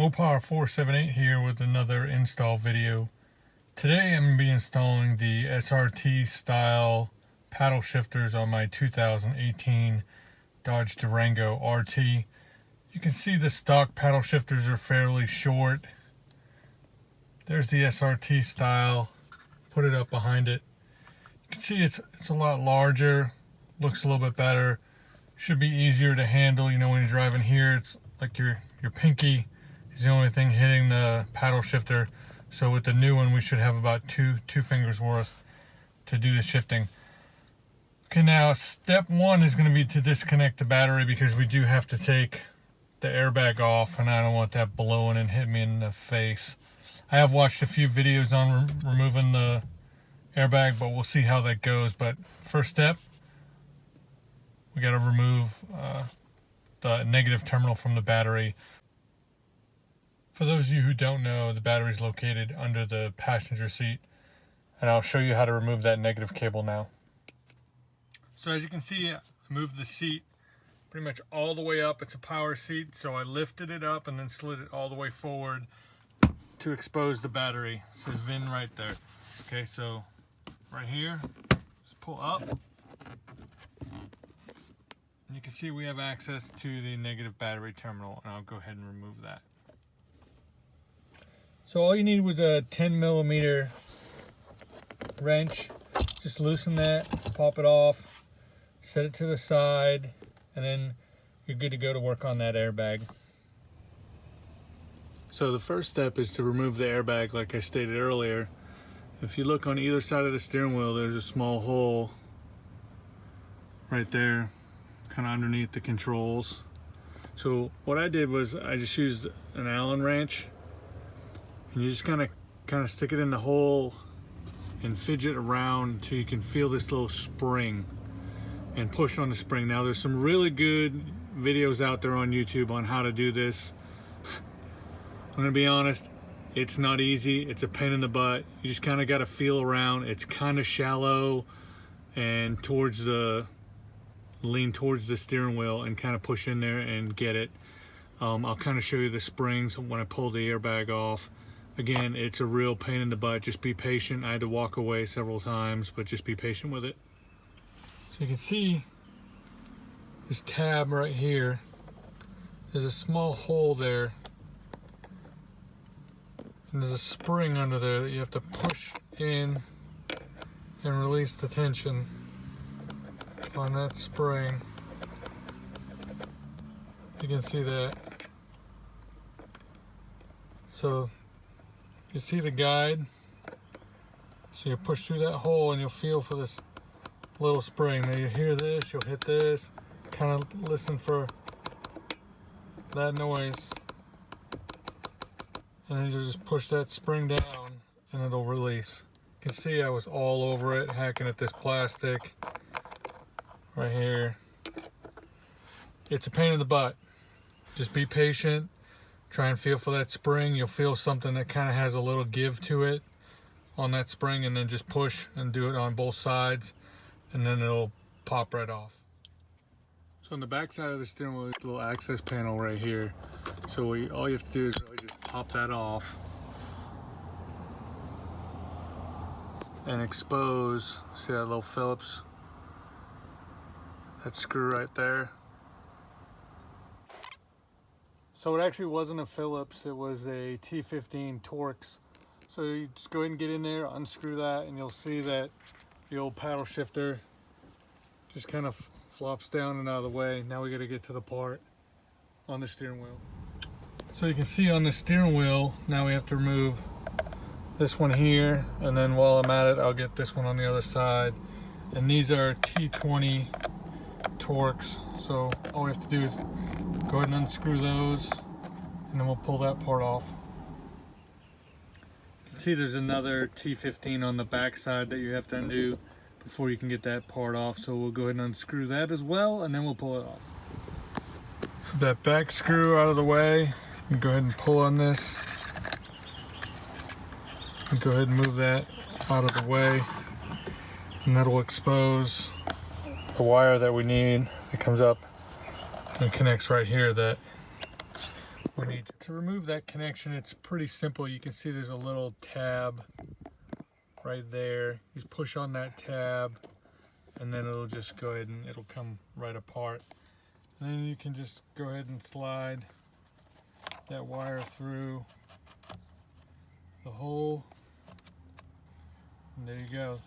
Opar478 here with another install video. Today I'm going to be installing the SRT style paddle shifters on my 2018 Dodge Durango RT. You can see the stock paddle shifters are fairly short. There's the SRT style. Put it up behind it. You can see it's a lot larger, looks a little bit better. Should be easier to handle. You know, when you're driving here, it's like your pinky is the only thing hitting the paddle shifter. So with the new one, we should have about two fingers worth to do the shifting. Okay, now step one is going to be to disconnect the battery, because we do have to take the airbag off, and I don't want that blowing and hit me in the face. I have watched a few videos on removing the airbag, but we'll see how that goes. But first step, we got to remove the negative terminal from the battery. For those of you who don't know, the battery is located under the passenger seat, and I'll show you how to remove that negative cable now. So as you can see, I moved the seat pretty much all the way up. It's a power seat, so I lifted it up and then slid it all the way forward to expose the battery. It says VIN right there. Okay, so right here, just pull up. And you can see we have access to the negative battery terminal, and I'll go ahead and remove that. So all you need was a 10mm wrench. Just loosen that, pop it off, set it to the side, and then you're good to go to work on that airbag. So the first step is to remove the airbag, like I stated earlier. If you look on either side of the steering wheel, there's a small hole right there, kind of underneath the controls. So what I did was I just used an Allen wrench, and you just kind of stick it in the hole and fidget around until you can feel this little spring and push on the spring. Now there's some really good videos out there on YouTube on how to do this. I'm gonna be honest, it's not easy. It's a pain in the butt. You just kind of got to feel around. It's kind of shallow and lean towards the steering wheel and kind of push in there and get it. I'll kind of show you the springs when I pull the airbag off. Again, it's a real pain in the butt. Just be patient. I had to walk away several times, but just be patient with it. So you can see this tab right here. There's a small hole there, and there's a spring under there that you have to push in and release the tension on that spring. You can see that. So you see the guide. So you push through that hole and you'll feel for this little spring. Now you hear this, you'll hit this, kind of listen for that noise, and then you just push that spring down and it'll release. You can see I was all over it, hacking at this plastic right here. It's a pain in the butt. Just be patient, try and feel for that spring. You'll feel something that kind of has a little give to it on that spring, and then just push and do it on both sides, and then it'll pop right off. So on the back side of the steering wheel, there's a little access panel right here. So all you have to do is really just pop that off and expose, see that little Phillips, that screw right there. So it actually wasn't a Phillips, it was a T15 Torx. So you just go ahead and get in there, unscrew that, and you'll see that the old paddle shifter just kind of flops down and out of the way. Now we got to get to the part on the steering wheel. So you can see on the steering wheel, now we have to remove this one here, and then while I'm at it, I'll get this one on the other side. And these are T20 Torx. So all we have to do is go ahead and unscrew those, and then we'll pull that part off. You can see there's another T15 on the back side that you have to undo before you can get that part off. So we'll go ahead and unscrew that as well, and then we'll pull it off. So that back screw out of the way, you go ahead and pull on this. And go ahead and move that out of the way, and that'll expose the wire that we need. It comes up and connects right here that we need to remove that connection. It's pretty simple. You can see there's a little tab right there. You just push on that tab and then it'll just go ahead and it'll come right apart. And then you can just go ahead and slide that wire through the hole. And there you go.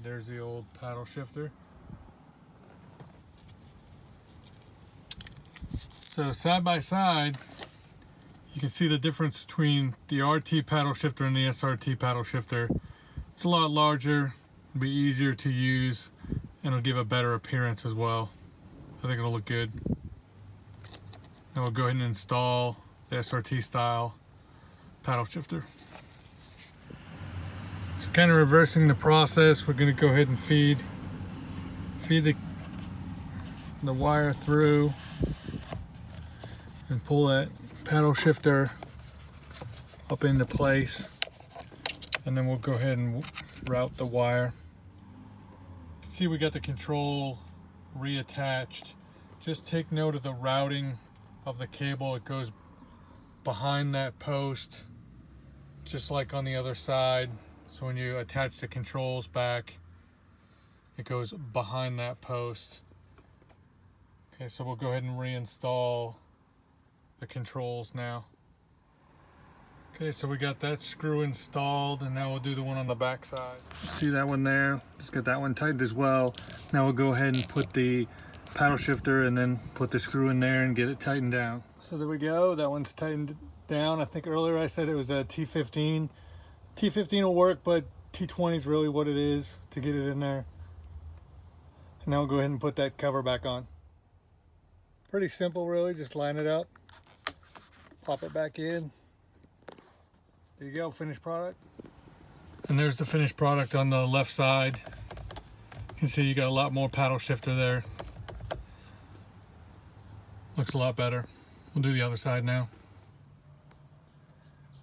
There's the old paddle shifter. So side by side, you can see the difference between the RT paddle shifter and the SRT paddle shifter. It's a lot larger, it'll be easier to use, and it'll give a better appearance as well. I think it'll look good. Now we'll go ahead and install the SRT style paddle shifter. So kind of reversing the process, we're going to go ahead and feed the wire through and pull that paddle shifter up into place, and then we'll go ahead and route the wire. You can see we got the control reattached. Just take note of the routing of the cable. It goes behind that post, just like on the other side. So when you attach the controls back, it goes behind that post. Okay, so we'll go ahead and reinstall the controls now. Okay, so we got that screw installed, and now we'll do the one on the back side. See that one there? Just got that one tightened as well. Now we'll go ahead and put the paddle shifter and then put the screw in there and get it tightened down. So there we go, that one's tightened down. I think earlier I said it was a T15. T15 will work, but T20 is really what it is to get it in there. And now we'll go ahead and put that cover back on. Pretty simple really, just line it up, pop it back in. There you go, finished product. And there's the finished product on the left side. You can see you got a lot more paddle shifter there. Looks a lot better. We'll do the other side now.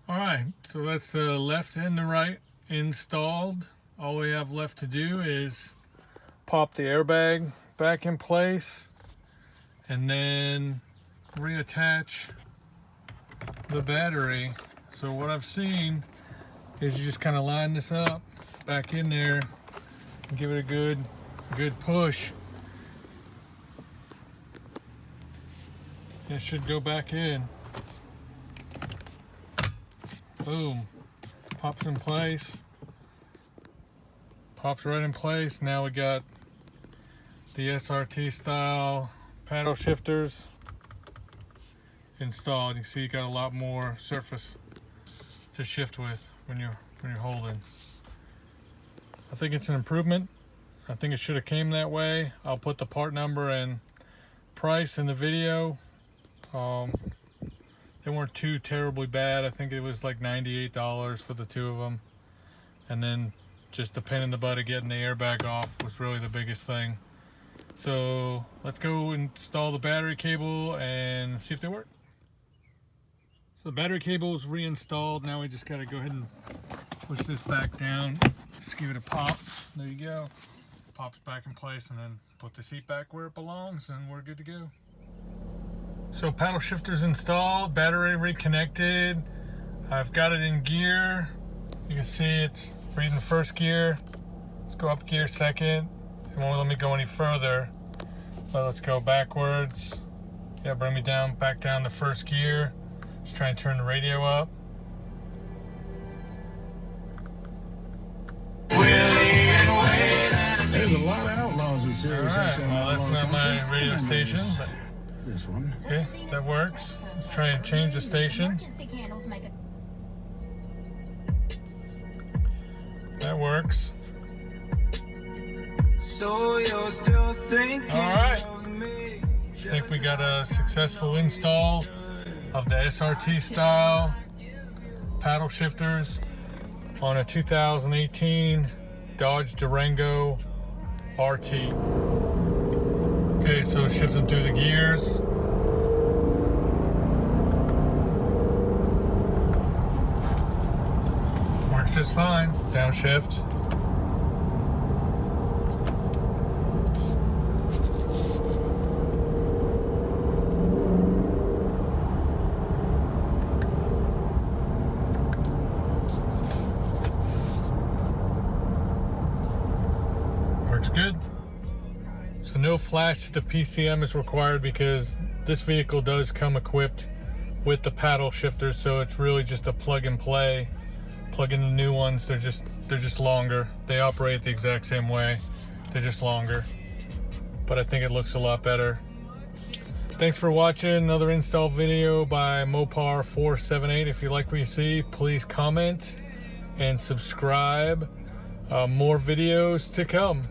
All right, so that's the left and the right installed. All we have left to do is pop the airbag back in place and then reattach the battery. So what I've seen is you just kind of line this up back in there and give it a good push. It should go back in. Boom. Pops in place. Pops right in place. Now we got the SRT style paddle shifters installed. You see you got a lot more surface to shift with when you're holding. I think it's an improvement. I think it should have came that way. I'll put the part number and price in the video. They weren't too terribly bad. I think it was like $98 for the two of them. And then just the pain in the butt of getting the airbag off was really the biggest thing. So let's go install the battery cable and see if they work. So the battery cable is reinstalled. Now we just gotta go ahead and push this back down. Just give it a pop. There you go. Pops back in place, and then put the seat back where it belongs, and we're good to go. So paddle shifter's installed, battery reconnected. I've got it in gear. You can see it's reading first gear. Let's go up gear second. It won't let me go any further. But let's go backwards. Yeah, bring me down, back down to first gear. Just try and turn the radio up. There's a lot of outlaws in Sirius. Alright, well that's not my radio station. But this one. okay, that works. Let's try and change the station. That works. So you're still thinking Alright. of me. I think we got a successful install of the SRT style paddle shifters on a 2018 Dodge Durango RT. Okay, so shifting through the gears. Works just fine. Downshift. Works good. So no flash to the PCM is required because this vehicle does come equipped with the paddle shifters, so it's really just a plug and play. Plug in the new ones, they're just longer. They operate the exact same way, they're just longer. But I think it looks a lot better. Thanks for watching another install video by Mopar478. If you like what you see, please comment and subscribe. More videos to come.